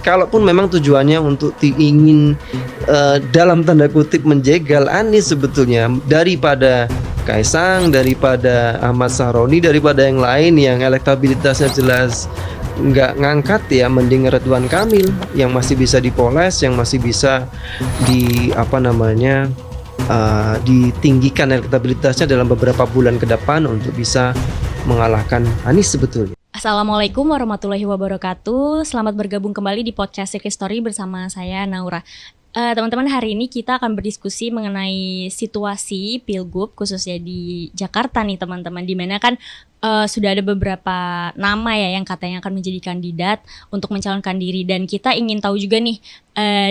Kalaupun memang tujuannya untuk ingin dalam tanda kutip menjegal Anies sebetulnya, daripada Kaisang, daripada Ahmad Sahroni, daripada yang lain yang elektabilitasnya jelas nggak ngangkat ya, mending Ridwan Kamil yang masih bisa dipoles, yang masih bisa ditinggikan elektabilitasnya dalam beberapa bulan ke depan untuk bisa mengalahkan Anies sebetulnya. Assalamualaikum warahmatullahi wabarakatuh. Selamat bergabung kembali di podcast Circle Story bersama saya Naura. Teman-teman, hari ini kita akan berdiskusi mengenai situasi Pilgub khususnya di Jakarta nih teman-teman, di mana kan sudah ada beberapa nama ya yang katanya akan menjadi kandidat untuk mencalonkan diri, dan kita ingin tahu juga nih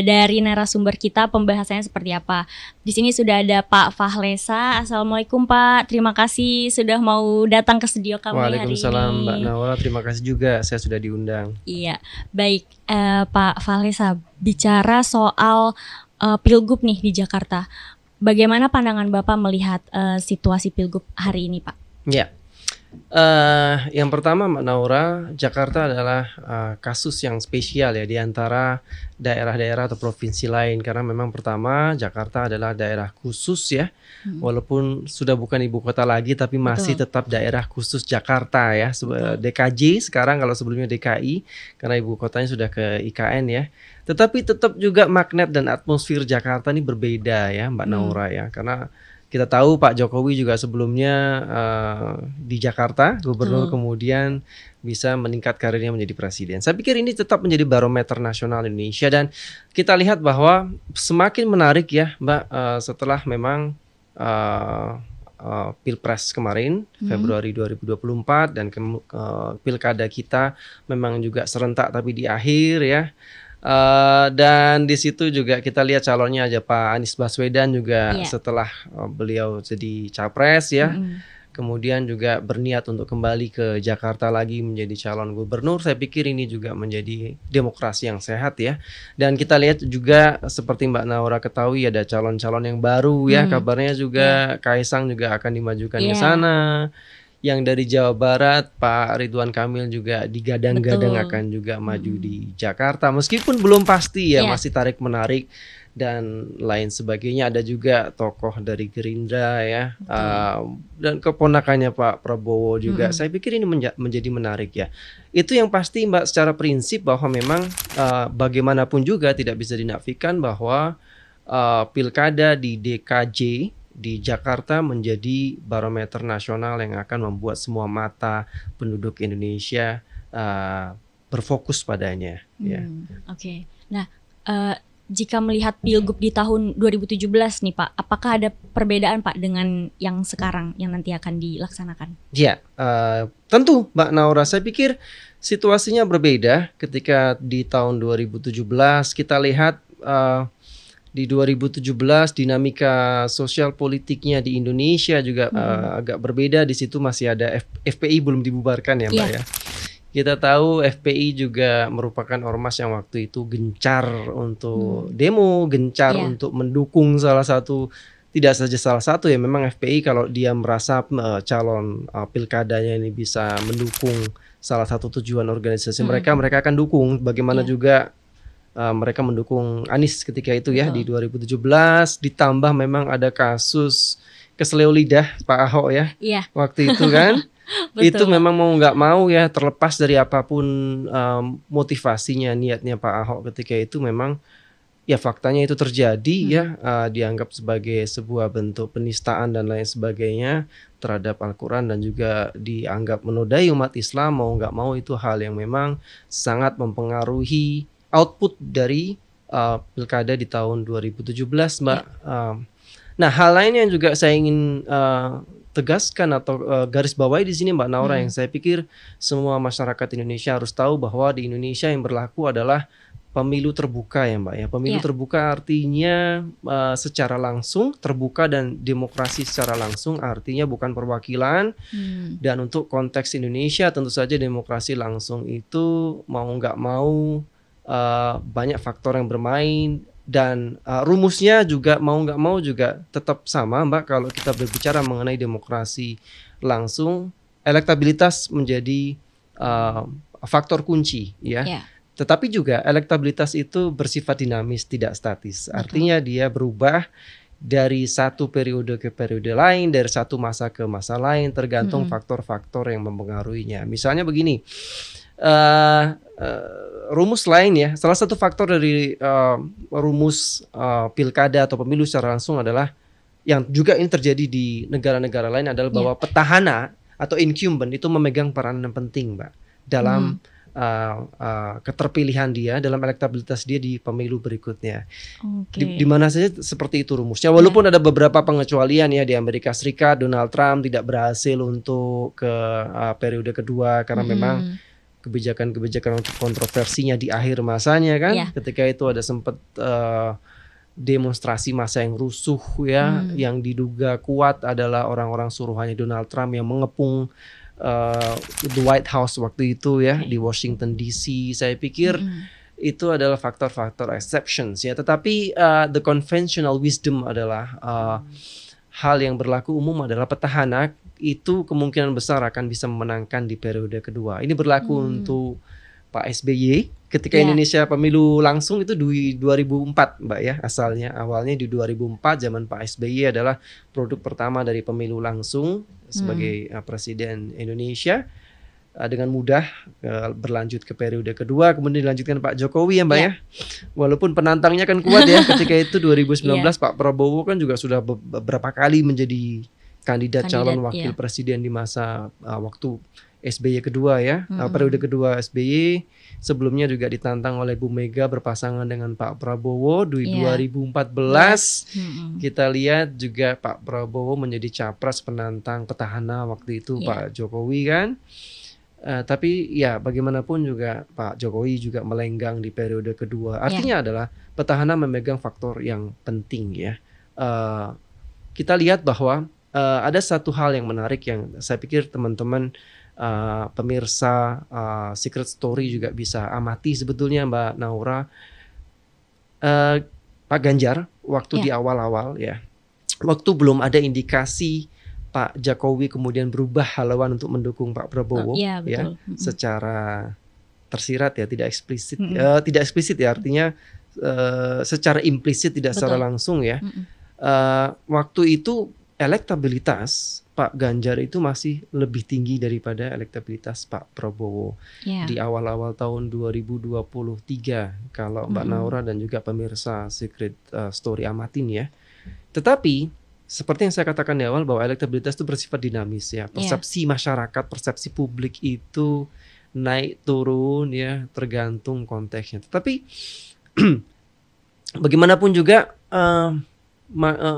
dari narasumber kita pembahasannya seperti apa. Di sini sudah ada Pak Fahlesa. Assalamualaikum Pak, terima kasih sudah mau datang ke studio kami hari ini. Waalaikumsalam Mbak Naura, terima kasih juga saya sudah diundang. Iya, baik Pak Fahlesa, bicara soal Pilgub nih di Jakarta, bagaimana pandangan Bapak melihat situasi Pilgub hari ini Pak? Ya. Yang pertama Mbak Naura, Jakarta adalah kasus yang spesial ya di antara daerah-daerah atau provinsi lain, karena memang pertama Jakarta adalah daerah khusus ya, walaupun sudah bukan ibu kota lagi tapi masih tetap daerah khusus Jakarta ya, DKJ sekarang kalau sebelumnya DKI karena ibu kotanya sudah ke IKN ya. Tetapi tetap juga magnet dan atmosfer Jakarta ini berbeda ya Mbak Naura ya, karena kita tahu Pak Jokowi juga sebelumnya di Jakarta gubernur, kemudian bisa meningkat karirnya menjadi presiden. Saya pikir ini tetap menjadi barometer nasional Indonesia, dan kita lihat bahwa semakin menarik ya Mbak, setelah memang Pilpres kemarin Februari 2024 dan pilkada kita memang juga serentak tapi di akhir ya. Dan di situ juga kita lihat calonnya aja Pak Anies Baswedan juga setelah beliau jadi capres ya, kemudian juga berniat untuk kembali ke Jakarta lagi menjadi calon gubernur. Saya pikir ini juga menjadi demokrasi yang sehat ya. Dan kita lihat juga seperti Mbak Naura ketahui ada calon-calon yang baru ya, kabarnya juga Kaisang juga akan dimajukan ke sana. Yang dari Jawa Barat Pak Ridwan Kamil juga digadang-gadang akan juga maju di Jakarta, meskipun belum pasti ya, masih tarik menarik dan lain sebagainya. Ada juga tokoh dari Gerindra ya, dan keponakannya Pak Prabowo juga. Saya pikir ini menjadi menarik ya. Itu yang pasti Mbak, secara prinsip bahwa memang bagaimanapun juga tidak bisa dinafikan bahwa pilkada di DKJ di Jakarta menjadi barometer nasional yang akan membuat semua mata penduduk Indonesia berfokus padanya. Oke. Nah, jika melihat Pilgub di tahun 2017 nih Pak, apakah ada perbedaan Pak dengan yang sekarang yang nanti akan dilaksanakan? Ya, tentu Mbak Naura, saya pikir situasinya berbeda. Ketika di tahun 2017 kita lihat di 2017 dinamika sosial politiknya di Indonesia juga agak berbeda. Di situ masih ada FPI belum dibubarkan ya Mbak ya. Kita tahu FPI juga merupakan ormas yang waktu itu gencar untuk demo, gencar untuk mendukung salah satu, tidak saja salah satu ya, memang FPI kalau dia merasa calon pilkadanya ini bisa mendukung salah satu tujuan organisasi mereka akan dukung. Bagaimana juga mereka mendukung Anies ketika itu ya di 2017, ditambah memang ada kasus keseleo lidah Pak Ahok ya waktu itu kan. Itu memang mau nggak mau ya, terlepas dari apapun motivasinya, niatnya Pak Ahok ketika itu, memang ya faktanya itu terjadi ya, dianggap sebagai sebuah bentuk penistaan dan lain sebagainya terhadap Al-Quran, dan juga dianggap menodai umat Islam. Mau nggak mau itu hal yang memang sangat mempengaruhi output dari pilkada di tahun 2017 Mbak. Nah, hal lain yang juga saya ingin tegaskan atau garis bawahi di sini Mbak Naura, yang saya pikir semua masyarakat Indonesia harus tahu, bahwa di Indonesia yang berlaku adalah pemilu terbuka ya Mbak ya. Pemilu terbuka artinya secara langsung terbuka, dan demokrasi secara langsung artinya bukan perwakilan. Dan untuk konteks Indonesia tentu saja demokrasi langsung itu mau nggak mau banyak faktor yang bermain. Dan rumusnya juga mau nggak mau juga tetap sama, Mbak. Kalau kita berbicara mengenai demokrasi langsung, elektabilitas menjadi faktor kunci, ya. Ya, Tetapi juga elektabilitas itu bersifat dinamis, tidak statis. betul. Artinya dia berubah dari satu periode ke periode lain, dari satu masa ke masa lain, tergantung faktor-faktor yang mempengaruhinya. Misalnya begini, rumus lain ya, salah satu faktor dari rumus pilkada atau pemilu secara langsung adalah yang juga ini terjadi di negara-negara lain adalah bahwa petahana atau incumbent itu memegang peranan yang penting, Mbak, dalam keterpilihan dia, dalam elektabilitas dia di pemilu berikutnya. Di mana saja seperti itu rumusnya. Walaupun ada beberapa pengecualian ya, di Amerika Serikat Donald Trump tidak berhasil untuk ke periode kedua karena memang kebijakan-kebijakan untuk kontroversinya di akhir masanya kan. Ketika itu ada sempat demonstrasi massa yang rusuh ya, yang diduga kuat adalah orang-orang suruhannya Donald Trump yang mengepung the White House waktu itu ya, di Washington DC. Saya pikir itu adalah faktor-faktor exceptions ya. Tetapi the conventional wisdom adalah hal yang berlaku umum adalah petahana itu kemungkinan besar akan bisa memenangkan di periode kedua. Ini berlaku untuk Pak SBY ketika Indonesia pemilu langsung itu di 2004, Mbak ya, asalnya. Awalnya di 2004 zaman Pak SBY adalah produk pertama dari pemilu langsung sebagai Presiden Indonesia. Dengan mudah berlanjut ke periode kedua, kemudian dilanjutkan Pak Jokowi ya, Mbak ya. Walaupun penantangnya kan kuat ya, ketika itu 2019 Pak Prabowo kan juga sudah beberapa kali menjadi kandidat calon wakil presiden di masa waktu SBY kedua ya, periode kedua SBY. Sebelumnya juga ditantang oleh Bu Mega berpasangan dengan Pak Prabowo di 2014. Kita lihat juga Pak Prabowo menjadi capres penantang petahana waktu itu Pak Jokowi kan. Tapi ya bagaimanapun juga Pak Jokowi juga melenggang di periode kedua. Artinya adalah petahana memegang faktor yang penting ya. Kita lihat bahwa ada satu hal yang menarik yang saya pikir teman-teman pemirsa Secret Story juga bisa amati sebetulnya, Mbak Naura. Pak Ganjar waktu di awal-awal ya, waktu belum ada indikasi Pak Jokowi kemudian berubah haluan untuk mendukung Pak Prabowo ya, secara tersirat ya, tidak eksplisit. Tidak eksplisit ya, artinya secara implisit, tidak secara langsung ya. Waktu itu elektabilitas Pak Ganjar itu masih lebih tinggi daripada elektabilitas Pak Prabowo di awal-awal tahun 2023 kalau Mbak Naura dan juga pemirsa Secret Story amatin ya. Tetapi seperti yang saya katakan di awal bahwa elektabilitas itu bersifat dinamis ya. Persepsi masyarakat, persepsi publik itu naik turun ya, tergantung konteksnya. Tetapi bagaimanapun juga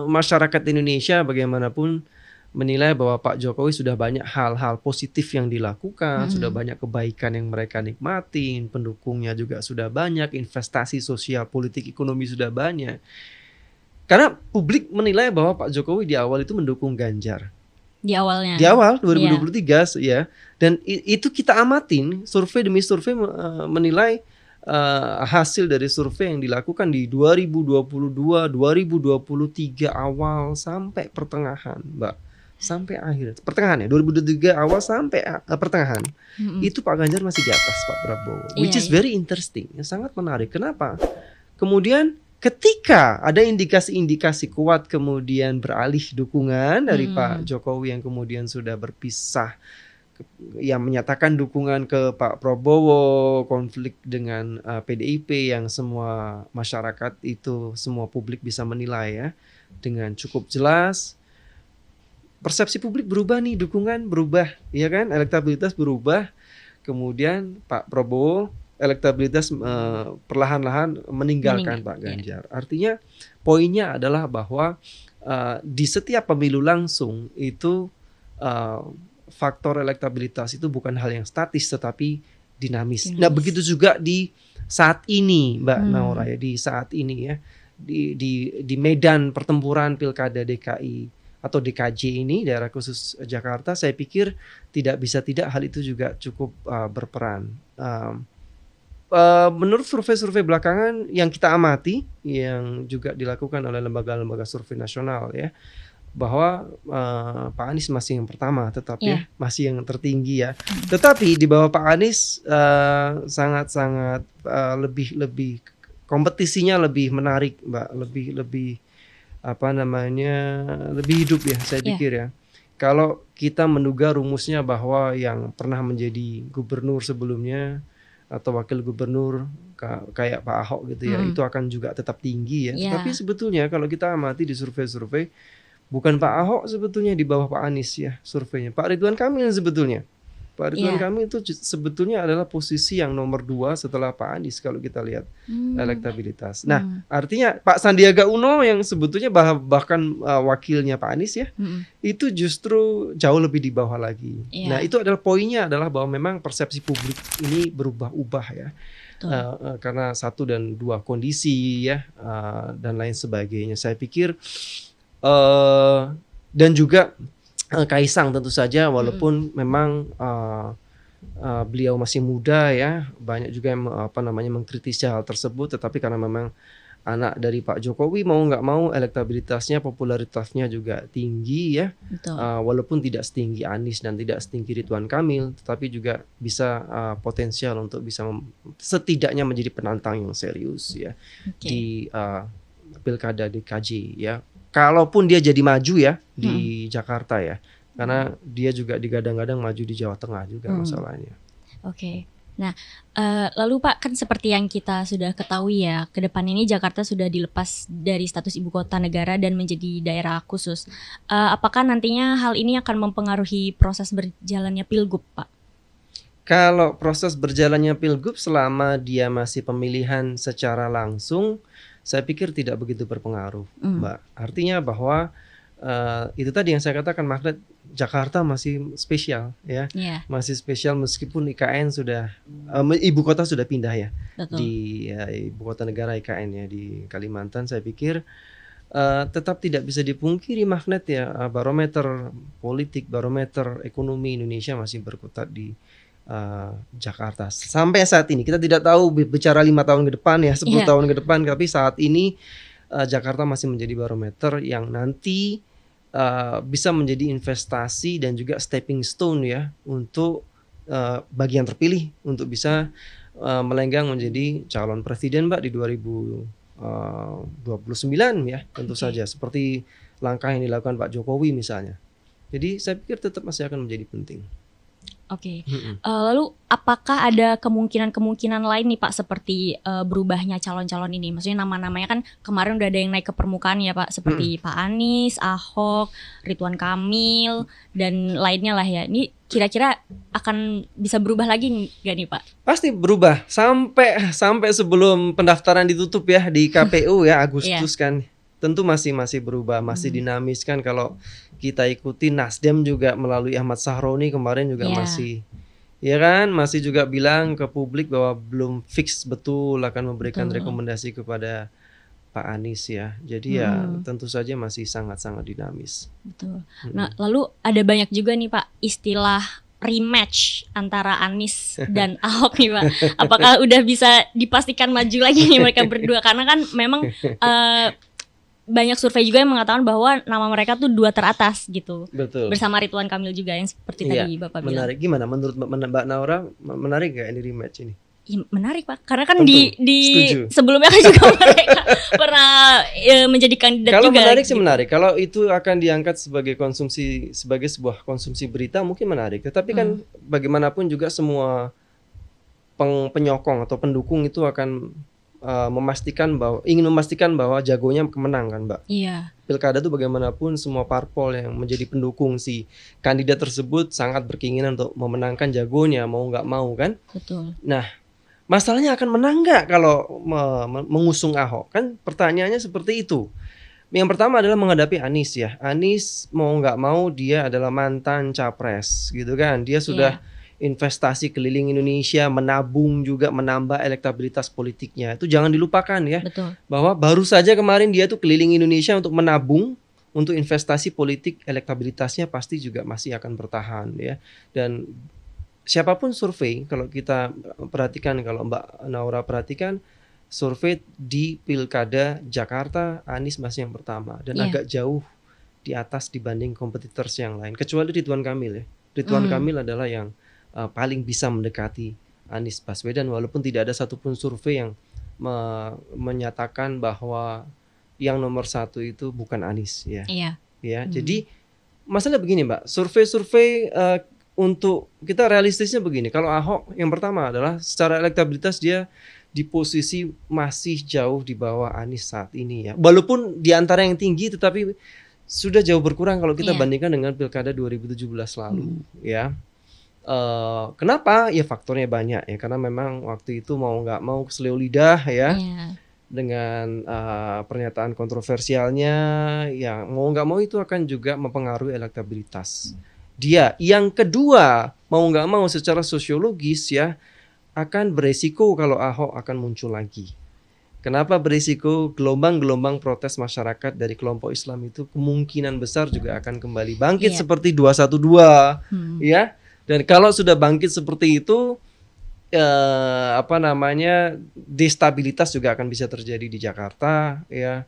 masyarakat Indonesia bagaimanapun menilai bahwa Pak Jokowi sudah banyak hal-hal positif yang dilakukan, sudah banyak kebaikan yang mereka nikmatin, pendukungnya juga sudah banyak, investasi sosial, politik, ekonomi sudah banyak. Karena publik menilai bahwa Pak Jokowi di awal itu mendukung Ganjar. Di awalnya. Di awal 2023 ya. Dan itu kita amatin, survei demi survei menilai hasil dari survei yang dilakukan di 2022, 2023 awal sampai pertengahan, Mbak. Sampai akhir. Pertengahan ya, 2023 awal sampai pertengahan. Itu Pak Ganjar masih di atas Pak Prabowo. Which is very interesting. Sangat menarik. Kenapa? Kemudian ketika ada indikasi-indikasi kuat kemudian beralih dukungan dari Pak Jokowi yang kemudian sudah berpisah, yang menyatakan dukungan ke Pak Prabowo, konflik dengan PDIP yang semua masyarakat itu, semua publik bisa menilai ya dengan cukup jelas. Persepsi publik berubah nih, dukungan berubah, ya kan? Elektabilitas berubah. Kemudian Pak Prabowo elektabilitas perlahan-lahan meninggalkan Pak Ganjar. Artinya poinnya adalah bahwa di setiap pemilu langsung itu faktor elektabilitas itu bukan hal yang statis tetapi dinamis. Nah begitu juga di saat ini Mbak Naura ya, di saat ini ya, di medan pertempuran pilkada DKI atau DKJ ini, daerah khusus Jakarta, saya pikir tidak bisa tidak hal itu juga cukup berperan. menurut survei-survei belakangan yang kita amati, yang juga dilakukan oleh lembaga-lembaga survei nasional ya, bahwa Pak Anies masih yang pertama tetap ya, masih yang tertinggi ya. Tetapi di bawah Pak Anies sangat-sangat lebih kompetisinya lebih menarik, Mbak, lebih lebih hidup ya saya pikir ya. Kalau kita menduga rumusnya bahwa yang pernah menjadi gubernur sebelumnya atau wakil gubernur kayak Pak Ahok gitu ya, itu akan juga tetap tinggi ya. Tapi sebetulnya kalau kita amati di survei-survei, bukan Pak Ahok sebetulnya di bawah Pak Anies ya surveinya, Pak Ridwan Kamil sebetulnya. Pak Ridwan Kamil itu sebetulnya adalah posisi yang nomor 2 setelah Pak Anies kalau kita lihat elektabilitas. Nah, artinya Pak Sandiaga Uno yang sebetulnya bahkan wakilnya Pak Anies ya, itu justru jauh lebih di bawah lagi. Nah, itu adalah poinnya adalah bahwa memang persepsi publik ini berubah-ubah ya. Karena 1 dan 2 kondisi ya, dan lain sebagainya. Saya pikir dan juga Kaisang tentu saja walaupun memang beliau masih muda ya, banyak juga yang mengkritisi hal tersebut, tetapi karena memang anak dari Pak Jokowi mau nggak mau elektabilitasnya, popularitasnya juga tinggi ya. Walaupun tidak setinggi Anies dan tidak setinggi Ridwan Kamil, tetapi juga bisa potensial untuk bisa setidaknya menjadi penantang yang serius ya di Pilkada DKJ ya. Kalaupun dia jadi maju ya di Jakarta ya, karena dia juga digadang-gadang maju di Jawa Tengah juga masalahnya. Nah, lalu Pak, kan seperti yang kita sudah ketahui ya, ke depan ini Jakarta sudah dilepas dari status ibu kota negara dan menjadi daerah khusus. Apakah nantinya hal ini akan mempengaruhi proses berjalannya Pilgub, Pak? Kalau proses berjalannya Pilgub selama dia masih pemilihan secara langsung, saya pikir tidak begitu berpengaruh, Mbak. Artinya bahwa itu tadi yang saya katakan, magnet Jakarta masih spesial ya, masih spesial meskipun IKN sudah ibu kota sudah pindah ya. Di ibu kota negara IKN ya di Kalimantan. Saya pikir tetap tidak bisa dipungkiri magnet ya, barometer politik, barometer ekonomi Indonesia masih berkutat di Jakarta. Sampai saat ini kita tidak tahu bicara 5 tahun ke depan ya, 10 tahun ke depan, tapi saat ini Jakarta masih menjadi barometer yang nanti bisa menjadi investasi dan juga stepping stone ya untuk bagi yang terpilih untuk bisa melenggang menjadi calon presiden, Mbak, di 2029 ya, tentu saja seperti langkah yang dilakukan Pak Jokowi misalnya. Jadi saya pikir tetap masih akan menjadi penting. Lalu apakah ada kemungkinan lain nih Pak, seperti berubahnya calon-calon ini? Maksudnya nama-namanya kan kemarin udah ada yang naik ke permukaan ya Pak, seperti Pak Anies, Ahok, Ridwan Kamil, dan lainnya lah ya. Ini kira-kira akan bisa berubah lagi nggak nih Pak? Pasti berubah sampai sebelum pendaftaran ditutup ya di KPU ya, Agustus kan. Tentu masih berubah, masih dinamis kan. Kalau kita ikuti Nasdem juga melalui Ahmad Sahroni kemarin juga masih juga bilang ke publik bahwa belum fix betul akan memberikan rekomendasi kepada Pak Anies ya. Jadi ya tentu saja masih sangat-sangat dinamis. Nah, lalu ada banyak juga nih Pak istilah rematch antara Anies dan Ahok nih Pak. Apakah udah bisa dipastikan maju lagi nih mereka berdua? Karena kan memang banyak survei juga yang mengatakan bahwa nama mereka tuh 2 teratas gitu. Betul. Bersama Ridwan Kamil juga yang seperti tadi Bapak bilang. Menarik. Gimana menurut Mbak Naura, menarik gak ini rematch ini? Ya, menarik Pak, karena kan di sebelumnya kan juga mereka pernah menjadi kandidat kalau juga. Kalau menarik sih menarik. Kalau itu akan diangkat sebagai sebuah konsumsi berita mungkin menarik. Tetapi kan bagaimanapun juga semua penyokong atau pendukung itu akan ingin memastikan bahwa jagonya kemenang kan Mbak. Pilkada itu bagaimanapun semua parpol yang menjadi pendukung si kandidat tersebut sangat berkeinginan untuk memenangkan jagonya, mau nggak mau kan. Betul. Nah, masalahnya akan menang nggak kalau mengusung Ahok? Kan pertanyaannya seperti itu. Yang pertama adalah menghadapi Anies ya. Anies mau nggak mau dia adalah mantan capres gitu kan. Dia sudah investasi keliling Indonesia, menabung juga, menambah elektabilitas politiknya. Itu jangan dilupakan ya. Betul. Bahwa baru saja kemarin dia tuh keliling Indonesia untuk menabung, untuk investasi politik, elektabilitasnya pasti juga masih akan bertahan ya. Dan siapapun survei, kalau kita perhatikan, kalau Mbak Naura perhatikan, survei di Pilkada Jakarta, Anies masih yang pertama dan Iya. agak jauh di atas dibanding kompetitors yang lain. Kecuali Ridwan Kamil ya. Ridwan Kamil adalah yang paling bisa mendekati Anies Baswedan, walaupun tidak ada satupun survei yang menyatakan bahwa yang nomor satu itu bukan Anies ya. Iya. Ya, jadi masalah begini Mbak, survei-survei untuk kita realistisnya begini. Kalau Ahok yang pertama adalah secara elektabilitas dia di posisi masih jauh di bawah Anies saat ini ya. Walaupun di antara yang tinggi, tetapi sudah jauh berkurang kalau kita bandingkan dengan Pilkada 2017 lalu ya. Kenapa? Ya faktornya banyak ya, karena memang waktu itu mau nggak mau keseleo lidah ya. Dengan pernyataan kontroversialnya, yang mau nggak mau itu akan juga mempengaruhi elektabilitas dia. Yang kedua, mau nggak mau secara sosiologis ya, akan beresiko kalau Ahok akan muncul lagi. Kenapa beresiko? Gelombang-gelombang protes masyarakat dari kelompok Islam itu kemungkinan besar juga akan kembali bangkit seperti 212 ya. Dan kalau sudah bangkit seperti itu, destabilitas juga akan bisa terjadi di Jakarta ya.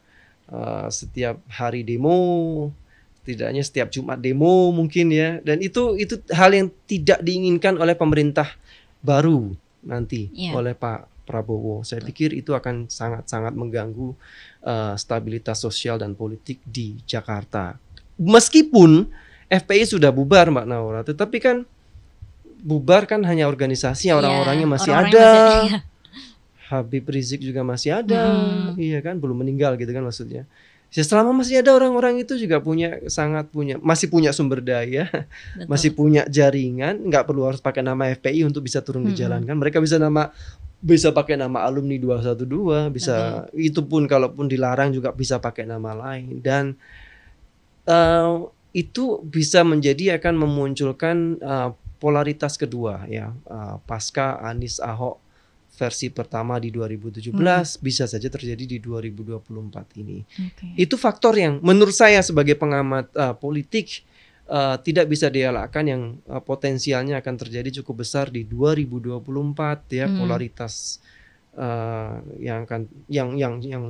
Setiap hari demo, setidaknya setiap Jumat demo mungkin ya. Dan itu hal yang tidak diinginkan oleh pemerintah baru nanti oleh Pak Prabowo. Saya pikir itu akan sangat-sangat mengganggu stabilitas sosial dan politik di Jakarta. Meskipun FPI sudah bubar Mbak Naura, tetapi kan bubar kan hanya organisasi, orang-orangnya masih ada. Habib Rizik juga masih ada, iya kan, belum meninggal gitu kan maksudnya. Ya, selama masih ada orang-orang itu juga masih punya sumber daya, masih punya jaringan, nggak perlu harus pakai nama FPI untuk bisa turun ke jalan kan. Mereka bisa pakai nama alumni 212, bisa itu pun kalaupun dilarang juga bisa pakai nama lain, dan itu bisa menjadi akan memunculkan polaritas kedua ya, pasca Anies Ahok versi pertama di 2017 bisa saja terjadi di 2024 ini. Itu faktor yang menurut saya sebagai pengamat politik tidak bisa dielakkan, yang potensialnya akan terjadi cukup besar di 2024 ya. Polaritas yang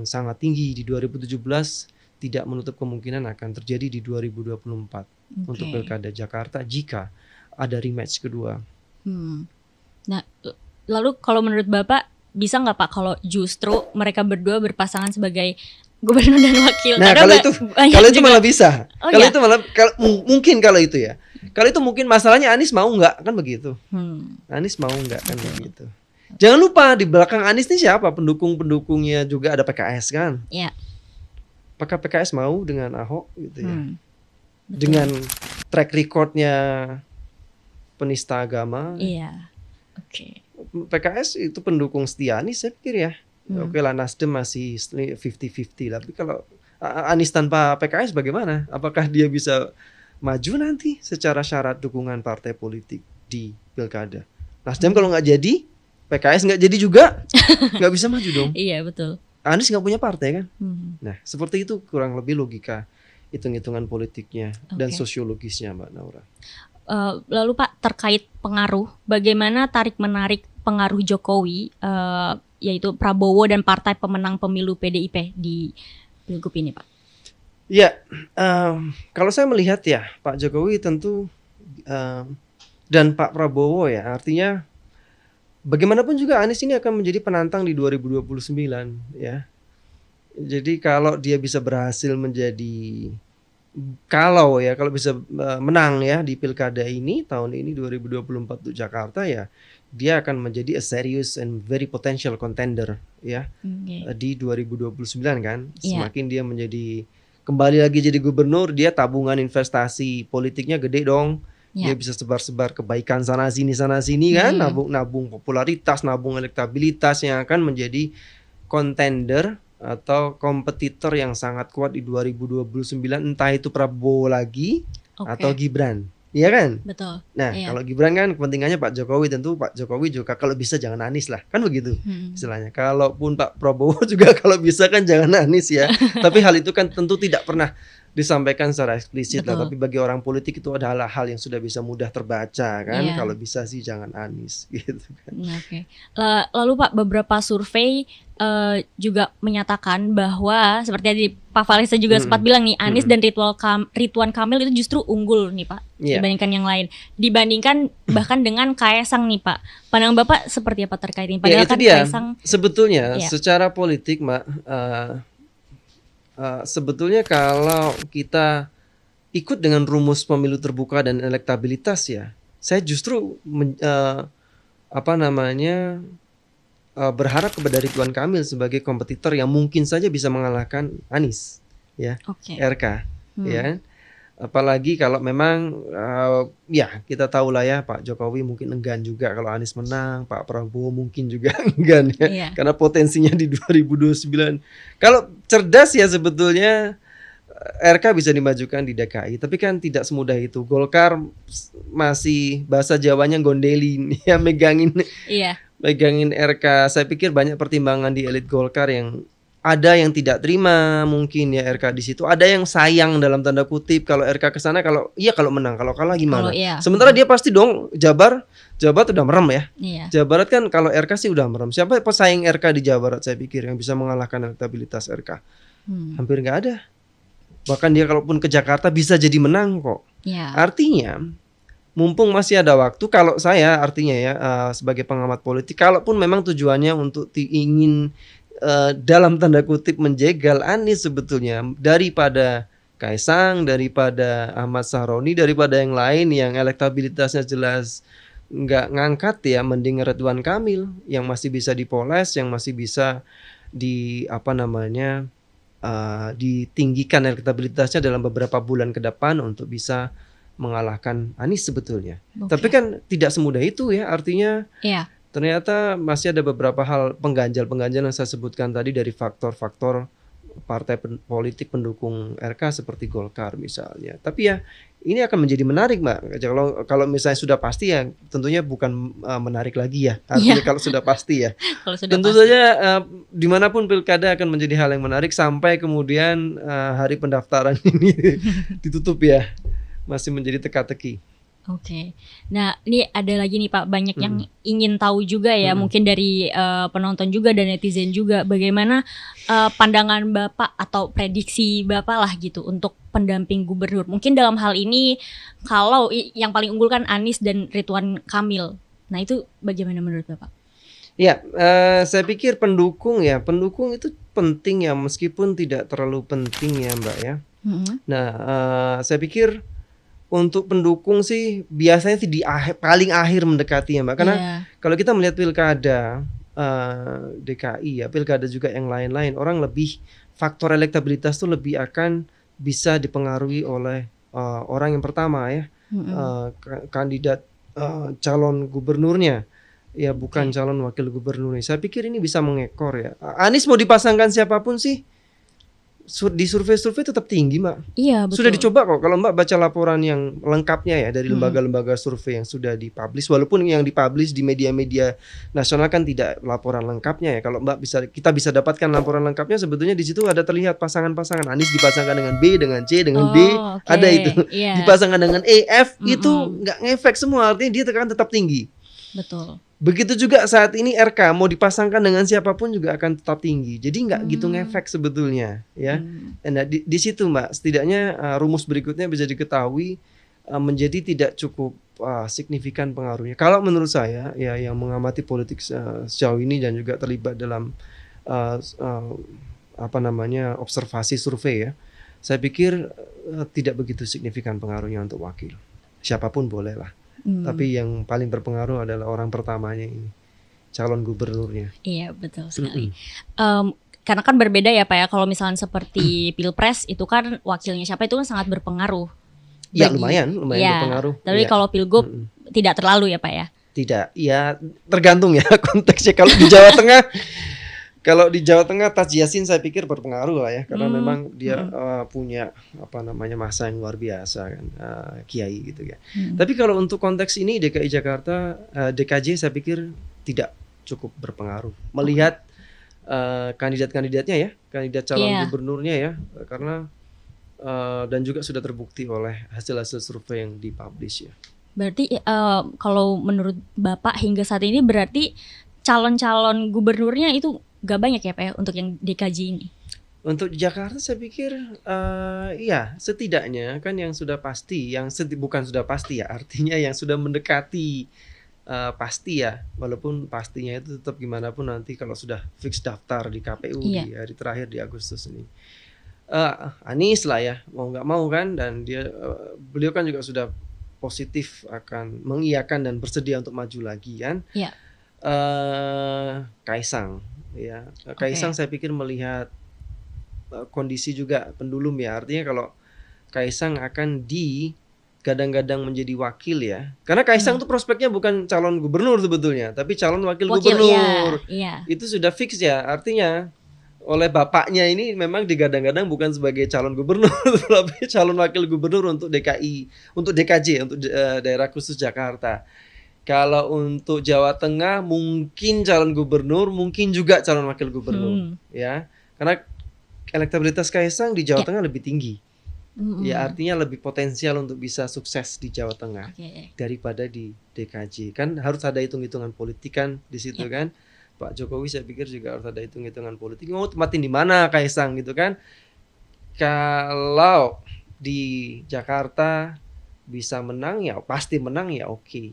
sangat tinggi di 2017 tidak menutup kemungkinan akan terjadi di 2024 untuk Pilkada Jakarta jika ada rematch kedua. Nah, lalu kalau menurut Bapak bisa nggak Pak kalau justru mereka berdua berpasangan sebagai gubernur dan wakil? Nah, kalau itu malah bisa. Itu malah mungkin kalau itu ya. Kalau itu mungkin masalahnya Anies mau nggak kan begitu. Anies mau nggak kan begitu. Jangan lupa di belakang Anies ini siapa? Pendukungnya juga ada PKS kan. Iya. Apakah PKS mau dengan Ahok gitu ya? Dengan track recordnya penista agama. Iya. PKS itu pendukung setia Anies saya pikir ya. Oke lah, Nasdem masih 50-50 lah. Tapi kalau Anies tanpa PKS bagaimana? Apakah dia bisa maju nanti secara syarat dukungan partai politik di Pilkada? Nasdem kalau nggak jadi, PKS nggak jadi juga, nggak bisa maju dong. Iya betul. Anies nggak punya partai kan? Nah seperti itu kurang lebih logika hitung-hitungan politiknya dan sosiologisnya Mbak Naura. Lalu Pak, terkait pengaruh, bagaimana tarik-menarik pengaruh Jokowi, yaitu Prabowo dan partai pemenang pemilu PDIP di Pilgub ini Pak? Ya, kalau saya melihat ya Pak Jokowi tentu dan Pak Prabowo ya, artinya bagaimanapun juga Anies ini akan menjadi penantang di 2029 ya. Jadi kalau dia bisa berhasil kalau bisa menang ya di pilkada ini tahun ini 2024 untuk Jakarta ya, dia akan menjadi a serious and very potential contender ya di 2029 kan. Semakin dia menjadi kembali lagi jadi gubernur, dia tabungan investasi politiknya gede dong. Dia bisa sebar-sebar kebaikan sana sini kan, nabung popularitas, nabung elektabilitas yang akan menjadi contender atau kompetitor yang sangat kuat di 2029, entah itu Prabowo lagi atau Gibran. Iya kan? Betul. Nah, kalau Gibran kan kepentingannya Pak Jokowi, tentu Pak Jokowi juga kalau bisa jangan Anies lah, kan begitu istilahnya. Kalaupun Pak Prabowo juga kalau bisa kan jangan Anies ya. Tapi hal itu kan tentu tidak pernah disampaikan secara eksplisit lah. Betul. Tapi bagi orang politik itu adalah hal yang sudah bisa mudah terbaca kan. Iya. Kalau bisa sih jangan Anies gitu kan. Oke. Lalu Pak, beberapa survei juga menyatakan bahwa seperti tadi Pak Falesa juga sempat bilang nih, Anies dan Ridwan Kamil itu justru unggul nih Pak, dibandingkan yang lain. Dibandingkan bahkan dengan Kaesang nih Pak. Pandangan Bapak seperti apa terkait ini? Padahal itu kan dia. Kaesang Sebetulnya secara politik Mbak, sebetulnya kalau kita ikut dengan rumus pemilu terbuka dan elektabilitas ya, saya justru berharap kepada Ridwan Kamil sebagai kompetitor yang mungkin saja bisa mengalahkan Anies ya, RK ya. Apalagi kalau memang ya kita tahu lah ya, Pak Jokowi mungkin enggan juga kalau Anies menang, Pak Prabowo mungkin juga enggan ya, karena potensinya di 2029. Kalau cerdas ya sebetulnya RK bisa dimajukan di DKI, tapi kan tidak semudah itu. Golkar masih bahasa Jawanya gondelin ya, megangin RK. Saya pikir banyak pertimbangan di elit Golkar yang ada yang tidak terima mungkin ya RK di situ. Ada yang sayang dalam tanda kutip kalau RK ke sana, kalau menang, kalau kalah gimana? Sementara dia pasti dong Jawa Barat udah merem ya. Jawa Barat kan kalau RK sih udah merem. Siapa pesaing RK di Jawa Barat saya pikir yang bisa mengalahkan elektabilitas RK? Hampir nggak ada. Bahkan dia kalaupun ke Jakarta bisa jadi menang kok. Artinya mumpung masih ada waktu, kalau saya artinya ya sebagai pengamat politik, kalaupun memang tujuannya untuk ingin dalam tanda kutip menjegal Anies sebetulnya, daripada Kaesang, daripada Ahmad Sahroni, daripada yang lain yang elektabilitasnya jelas nggak ngangkat ya, mending Ridwan Kamil yang masih bisa dipoles, yang masih bisa ditinggikan elektabilitasnya dalam beberapa bulan ke depan untuk bisa mengalahkan Anies sebetulnya. Tapi kan tidak semudah itu ya, artinya ternyata masih ada beberapa hal pengganjal yang saya sebutkan tadi dari faktor-faktor partai politik pendukung RK seperti Golkar misalnya. Tapi ya ini akan menjadi menarik Mbak. Kalau misalnya sudah pasti ya tentunya bukan menarik lagi ya. Artinya kalau sudah pasti ya. Tentu saja dimanapun pilkada akan menjadi hal yang menarik sampai kemudian hari pendaftaran ini ditutup ya. Masih menjadi teka-teki. Nah ini ada lagi nih Pak, banyak yang ingin tahu juga ya, mungkin dari penonton juga dan netizen juga, bagaimana pandangan Bapak atau prediksi Bapak lah gitu untuk pendamping gubernur. Mungkin dalam hal ini kalau yang paling unggul kan Anies dan Ridwan Kamil. Nah itu bagaimana menurut Bapak? Ya, saya pikir pendukung itu penting ya, meskipun tidak terlalu penting ya Mbak ya. Nah, saya pikir untuk pendukung sih biasanya sih paling akhir mendekati ya Mbak. Karena kalau kita melihat pilkada DKI ya, pilkada juga yang lain-lain, orang lebih faktor elektabilitas tuh lebih akan bisa dipengaruhi oleh orang yang pertama ya, kandidat calon gubernurnya ya, bukan calon wakil gubernurnya. Saya pikir ini bisa mengekor ya. Anies mau dipasangkan siapapun sih, di survei-survei tetap tinggi Mbak. Iya betul. Sudah dicoba kok. Kalau Mbak baca laporan yang lengkapnya ya dari lembaga-lembaga survei yang sudah dipublish, walaupun yang dipublish di media-media nasional kan tidak laporan lengkapnya ya. Kalau kita bisa dapatkan laporan lengkapnya, sebetulnya di situ ada terlihat pasangan-pasangan. Anies dipasangkan dengan B, dengan C, dengan D, ada itu. Dipasangkan dengan E, F, itu nggak ngefek semua. Artinya dia tekanan tetap tinggi. Betul. Begitu juga saat ini RK mau dipasangkan dengan siapapun juga akan tetap tinggi. Jadi nggak gitu ngefek sebetulnya ya. Nah di situ Mbak, setidaknya rumus berikutnya bisa diketahui menjadi tidak cukup signifikan pengaruhnya. Kalau menurut saya ya, yang mengamati politik sejauh ini dan juga terlibat dalam observasi survei ya, saya pikir tidak begitu signifikan pengaruhnya untuk wakil. Siapapun boleh lah. Tapi yang paling berpengaruh adalah orang pertamanya ini, calon gubernurnya. Iya betul sekali. Karena kan berbeda ya Pak ya, kalau misalnya seperti Pilpres itu kan wakilnya siapa itu kan sangat berpengaruh. Ya lumayan berpengaruh. Tapi kalau Pilgub tidak terlalu ya Pak ya? Tidak, ya tergantung ya konteksnya. Kalau di Jawa Tengah Taj Yassin saya pikir berpengaruh lah ya, karena memang dia punya masa yang luar biasa kan, kiai gitu ya. Tapi kalau untuk konteks ini DKI Jakarta, DKJ saya pikir tidak cukup berpengaruh. Melihat kandidat-kandidatnya ya, kandidat calon gubernurnya ya, karena dan juga sudah terbukti oleh hasil-hasil survei yang dipublish ya. Berarti kalau menurut Bapak hingga saat ini berarti calon-calon gubernurnya itu gak banyak ya Pak ya, untuk yang DKJ ini? Untuk Jakarta saya pikir iya, setidaknya kan yang sudah pasti, bukan sudah pasti ya, artinya yang sudah mendekati pasti ya, walaupun pastinya itu tetap gimana pun nanti kalau sudah fix daftar di KPU Iya. di hari terakhir di Agustus ini. Anies lah ya, mau nggak mau kan, dan beliau kan juga sudah positif akan mengiyakan dan bersedia untuk maju lagi kan. Iya. Kaisang ya, Kaisang saya pikir melihat kondisi juga pendulum ya, artinya kalau Kaisang akan digadang-gadang menjadi wakil ya, karena Kaisang tuh prospeknya bukan calon gubernur sebetulnya, tapi calon wakil gubernur. Iya. Itu sudah fix ya, artinya oleh bapaknya ini memang digadang-gadang bukan sebagai calon gubernur tapi calon wakil gubernur untuk DKI, untuk DKJ, untuk daerah khusus Jakarta. Kalau untuk Jawa Tengah mungkin calon gubernur, mungkin juga calon wakil gubernur ya, karena elektabilitas Kaisang di Jawa Tengah lebih tinggi. Ya, artinya lebih potensial untuk bisa sukses di Jawa Tengah daripada di DKJ. Kan harus ada hitung-hitungan politik kan di situ kan. Pak Jokowi saya pikir juga harus ada hitung-hitungan politik. Mau tempatin di mana Kaisang gitu kan. Kalau di Jakarta bisa menang ya pasti menang ya oke.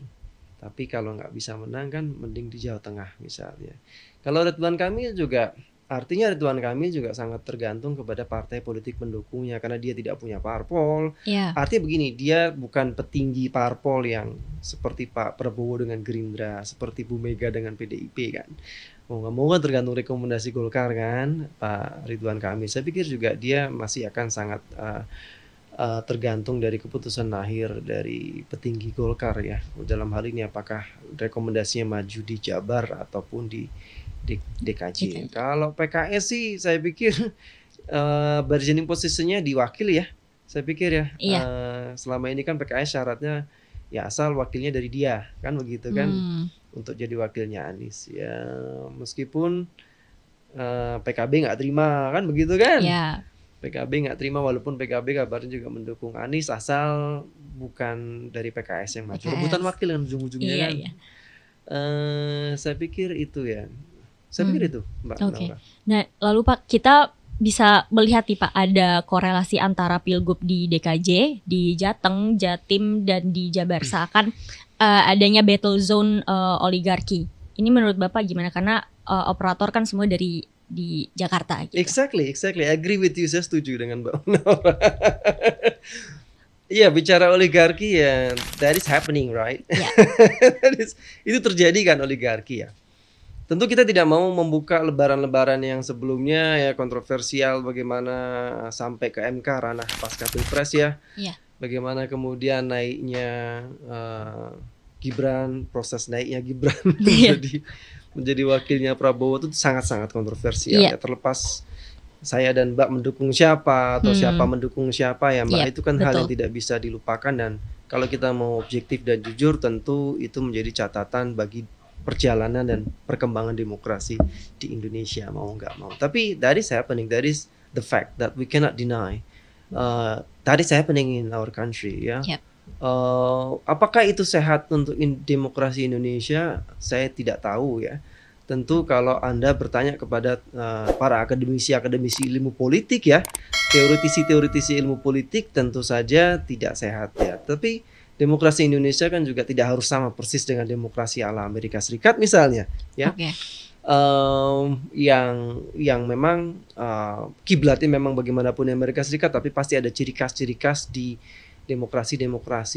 Tapi kalau nggak bisa menang kan mending di Jawa Tengah misalnya. Kalau Ridwan Kamil juga, artinya Ridwan Kamil juga sangat tergantung kepada partai politik pendukungnya karena dia tidak punya parpol. Artinya begini, dia bukan petinggi parpol yang seperti Pak Prabowo dengan Gerindra, seperti Bu Mega dengan PDIP kan. Mau nggak mau kan tergantung rekomendasi Golkar kan, Pak Ridwan Kamil. Saya pikir juga dia masih akan sangat tergantung dari keputusan akhir dari petinggi Golkar ya. Dalam hal ini apakah rekomendasinya maju di Jabar ataupun di DKJ. Kalau PKS sih saya pikir bargaining posisinya di wakil ya. Saya pikir ya. Selama ini kan PKS syaratnya ya asal wakilnya dari dia kan begitu kan, untuk jadi wakilnya Anies ya, meskipun PKB nggak terima kan begitu kan. PKB nggak terima walaupun PKB kabarnya juga mendukung Anies asal bukan dari PKS yang maju. Rebutan wakil kan ujung-ujungnya kan. Saya pikir itu ya. Saya pikir itu Mbak Naura. Nah lalu Pak, kita bisa melihat nih Pak, ada korelasi antara pilgub di DKJ, di Jateng, Jatim, dan di Jabar. Seakan adanya battle zone oligarki. Ini menurut Bapak gimana? Karena operator kan semua di Jakarta gitu. Exactly. I agree with you. Saya setuju dengan Mbak Naura. Iya, bicara oligarki ya, that is happening, right? Itu terjadi kan oligarki ya. Tentu kita tidak mau membuka lebaran-lebaran yang sebelumnya ya kontroversial, bagaimana sampai ke MK ranah pasca Pilpres ya. Bagaimana kemudian naiknya Gibran, proses naiknya Gibran menjadi wakilnya Prabowo itu sangat-sangat kontroversial ya. Terlepas saya dan Mbak mendukung siapa atau siapa mendukung siapa ya Mbak, itu kan hal yang tidak bisa dilupakan, dan kalau kita mau objektif dan jujur tentu itu menjadi catatan bagi perjalanan dan perkembangan demokrasi di Indonesia mau nggak mau. Tapi that is happening, that is the fact that we cannot deny. That is happening in our country ya. Apakah itu sehat untuk demokrasi Indonesia? Saya tidak tahu ya. Tentu kalau Anda bertanya kepada para akademisi ilmu politik ya, teoretisi ilmu politik, tentu saja tidak sehat ya. Tapi demokrasi Indonesia kan juga tidak harus sama persis dengan demokrasi ala Amerika Serikat misalnya ya. Yang memang kiblatnya memang bagaimanapun Amerika Serikat, tapi pasti ada ciri khas di demokrasi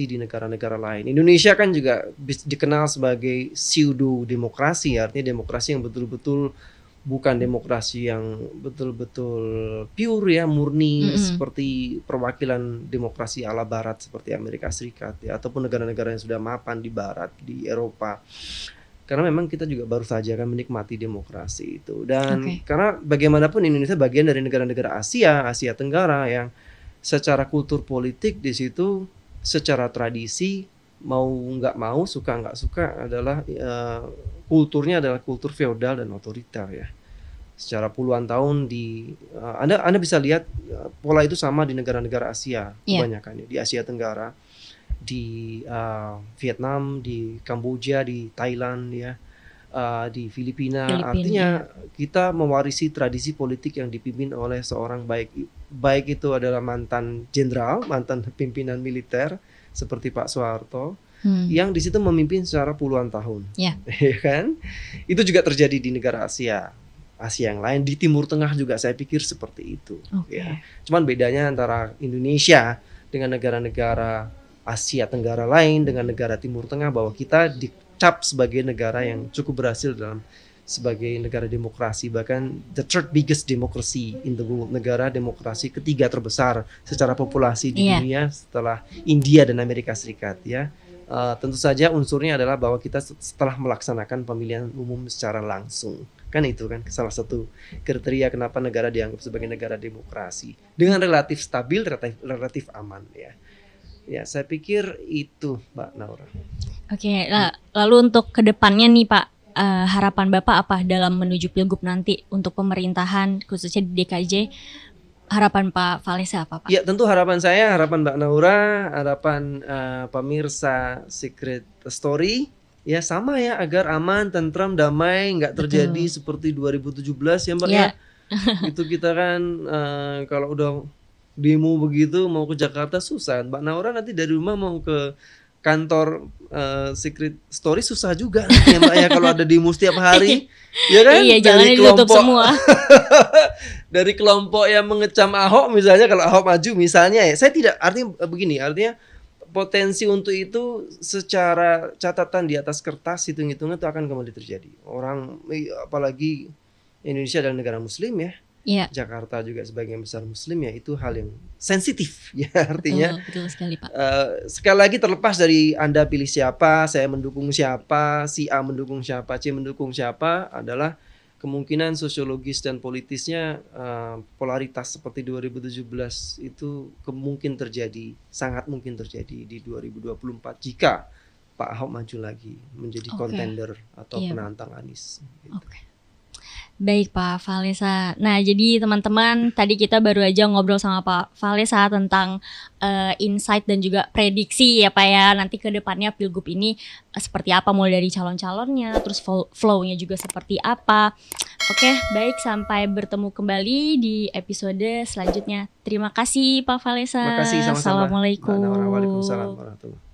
di negara-negara lain. Indonesia kan juga dikenal sebagai pseudo demokrasi, artinya demokrasi yang betul-betul bukan demokrasi yang betul-betul pure ya, murni seperti perwakilan demokrasi ala barat seperti Amerika Serikat ya, ataupun negara-negara yang sudah mapan di barat, di Eropa. Karena memang kita juga baru saja kan menikmati demokrasi itu, dan karena bagaimanapun Indonesia bagian dari negara-negara Asia Tenggara yang secara kultur politik di situ, secara tradisi mau nggak mau, suka nggak suka adalah kulturnya adalah kultur feodal dan otoriter ya. secara puluhan tahun Anda bisa lihat pola itu sama di negara-negara Asia kebanyakan, di Asia Tenggara, di Vietnam, di Kamboja, di Thailand ya, di Filipina. Artinya kita mewarisi tradisi politik yang dipimpin oleh seorang baik itu adalah mantan jenderal, mantan pimpinan militer seperti Pak Soeharto, yang di situ memimpin secara puluhan tahun, ya kan? Itu juga terjadi di negara Asia yang lain, di Timur Tengah juga saya pikir seperti itu. Ya. Cuman bedanya antara Indonesia dengan negara-negara Asia Tenggara lain dengan negara Timur Tengah bahwa kita dicap sebagai negara yang cukup berhasil sebagai negara demokrasi, bahkan the third biggest democracy in the world, negara demokrasi ketiga terbesar secara populasi di dunia setelah India dan Amerika Serikat ya. Tentu saja unsurnya adalah bahwa kita setelah melaksanakan pemilihan umum secara langsung, kan itu kan salah satu kriteria kenapa negara dianggap sebagai negara demokrasi dengan relatif stabil, relatif aman ya. Ya, saya pikir itu Mbak Naura. Oke, lalu untuk kedepannya nih Pak, harapan Bapak apa dalam menuju Pilgub nanti untuk pemerintahan khususnya di DKJ? Harapan Pak Falesa apa Pak? Ya tentu harapan saya, harapan Mbak Naura, harapan pemirsa Secret Story ya sama ya, agar aman, tentram, damai, nggak terjadi seperti 2017 ya Mbak ya. Itu kita kan kalau udah demo begitu mau ke Jakarta susah. Mbak Naura nanti dari rumah mau ke kantor Secret Story susah juga ya Mbak ya kalau ada demo setiap hari. Ya kan? Iya, jalannya ditutup semua. Dari kelompok yang mengecam Ahok misalnya, kalau Ahok maju misalnya ya, saya tidak, artinya begini, artinya potensi untuk itu secara catatan di atas kertas, hitung-hitungan itu akan kembali terjadi. Orang, apalagi Indonesia adalah negara muslim ya. Jakarta juga sebagian besar muslim ya, itu hal yang sensitif ya artinya. Betul sekali Pak. Sekali lagi terlepas dari Anda pilih siapa, saya mendukung siapa, si A mendukung siapa, C mendukung siapa, adalah kemungkinan sosiologis dan politisnya polaritas seperti 2017 itu kemungkin terjadi, sangat mungkin terjadi di 2024 jika Pak Ahok maju lagi menjadi kontender atau penantang Anies. Gitu. Baik Pak Falesa. Nah jadi teman-teman, tadi kita baru aja ngobrol sama Pak Falesa tentang insight dan juga prediksi ya Pak ya, nanti ke depannya Pilgub ini seperti apa, mulai dari calon-calonnya, terus flow-nya juga seperti apa. Oke, baik, sampai bertemu kembali di episode selanjutnya. Terima kasih Pak Falesa. Terima kasih, sama-sama. Assalamualaikum. Waalaikumsalam warahmatullahi wabarakatuh.